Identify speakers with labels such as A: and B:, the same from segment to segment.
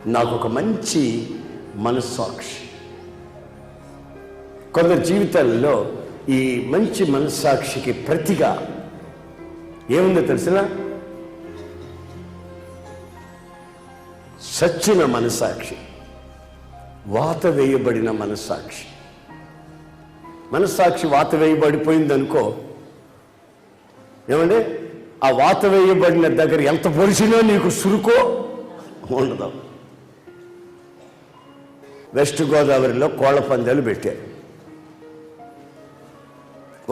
A: నాకు ఒక మంచి మనస్సాక్షి. కొందరి జీవితాల్లో ఈ మంచి మనస్సాక్షికి ప్రతిగా ఏముందో తెలిసినా, సచ్చిన మనస్సాక్షి, వాత వేయబడిన మనస్సాక్షి. మనస్సాక్షి వాత వేయబడిపోయిందనుకో, ఏమంటే ఆ వాత వేయబడిన దగ్గర ఎంత పొడిచినా నీకు సురుకో ఉండదు. వెస్ట్ గోదావరిలో కోళ్ల పందాలు పెట్టారు.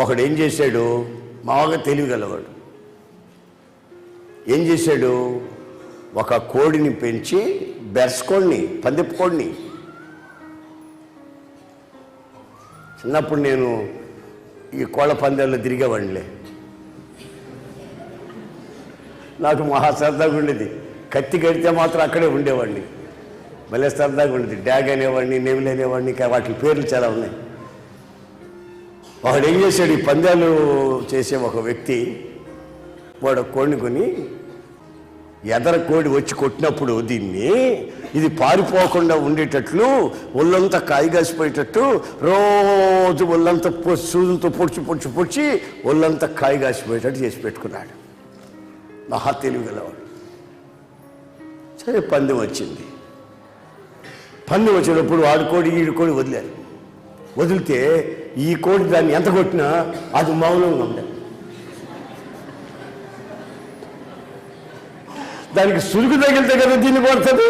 A: ఒకడు ఏం చేశాడు, మామూలుగా తెలివిగలవాడు, ఏం చేశాడు, ఒక కోడిని పెంచి, బెర్స్కోడిని, పందెపు కోడిని. చిన్నప్పుడు నేను ఈ కోళ్ళ పందాల్లో తిరిగేవాడినిలే. నాకు మహా సరదాగా ఉండేది. కత్తి కడితే మాత్రం అక్కడే ఉండేవాడిని, భలే సరదాగా ఉండేది. డ్యాగ్ అనేవాడిని, నెవిల్ అనేవాడిని, వాటి పేర్లు చాలా ఉన్నాయి. వాడు ఏం చేశాడు, ఈ పందాలు చేసే ఒక వ్యక్తి వాడు కోడిని కొని, ఎదర కోడి వచ్చి కొట్టినప్పుడు దీన్ని ఇది పారిపోకుండా ఉండేటట్లు ఒళ్ళంతా కాయగాసిపోయేటట్టు రోజు ఒళ్ళంతా సూదులతో పొడిచి ఒళ్ళంతా కాయగాసిపోయేటట్టు చేసి పెట్టుకున్నాడు. మహా తెలివిగలవాడు. సరే, పందెం వచ్చింది. పందెం వచ్చినప్పుడు వాడు కోడి ఈడు కోడి వదిలారు. వదిలితే ఈ కోడి దాన్ని ఎంత కొట్టినా అది మౌనంగా ఉండదు. దానికి సురుకు తగిలితే కదా దీన్ని కొడుతుంది.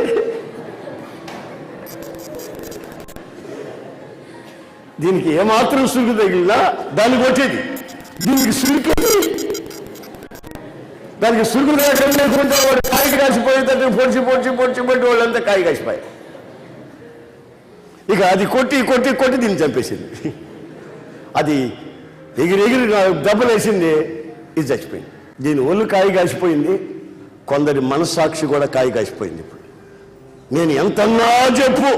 A: దీనికి ఏమాత్రం సురుకు తగిలినా దాన్ని కొట్టేది. దీనికి సురుకు, దానికి సురుకు లేకుండా వాడు కాయకి కాసిపోయేటట్టు పొడిచి వాళ్ళంతా కాయ కాసిపోయాయి. ఇక అది కొట్టి దీన్ని చంపేసింది. అది ఎగిరి దెబ్బలు వేసింది, ఇది చచ్చిపోయింది. దీని ఒళ్ళు కాయ కాసిపోయింది, కొందరి మనస్సాక్షి కూడా కాయ కాసిపోయింది. ఇప్పుడు నేను ఎంతన్నా చెప్పు,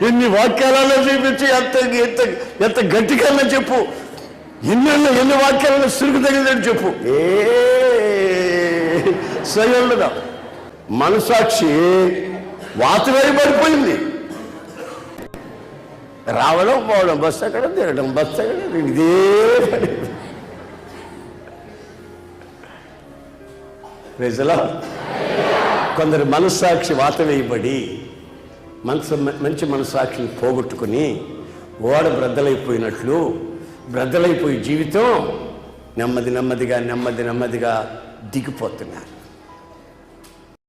A: ఎన్ని వాక్యాలలో చూపించి ఎంత గట్టికన్నా చెప్పు, ఎన్ని వాక్యాలలో సురుకు తగిలినట్టు చెప్పు, సయ్యలుగా మనస్సాక్షి వాత వేయబడిపోయింది. రావడం పోవడం, బస్సు అక్కడ తిరగడం, బస్సు అక్కడ, ఇదే పడి. ప్రజలా కొందరు మనస్సాక్షి వాత వేయబడి మంచి మనస్సాక్షిని పోగొట్టుకుని ఓడ బ్రద్దలైపోయి జీవితం నెమ్మదిగా దిగిపోతున్నారు.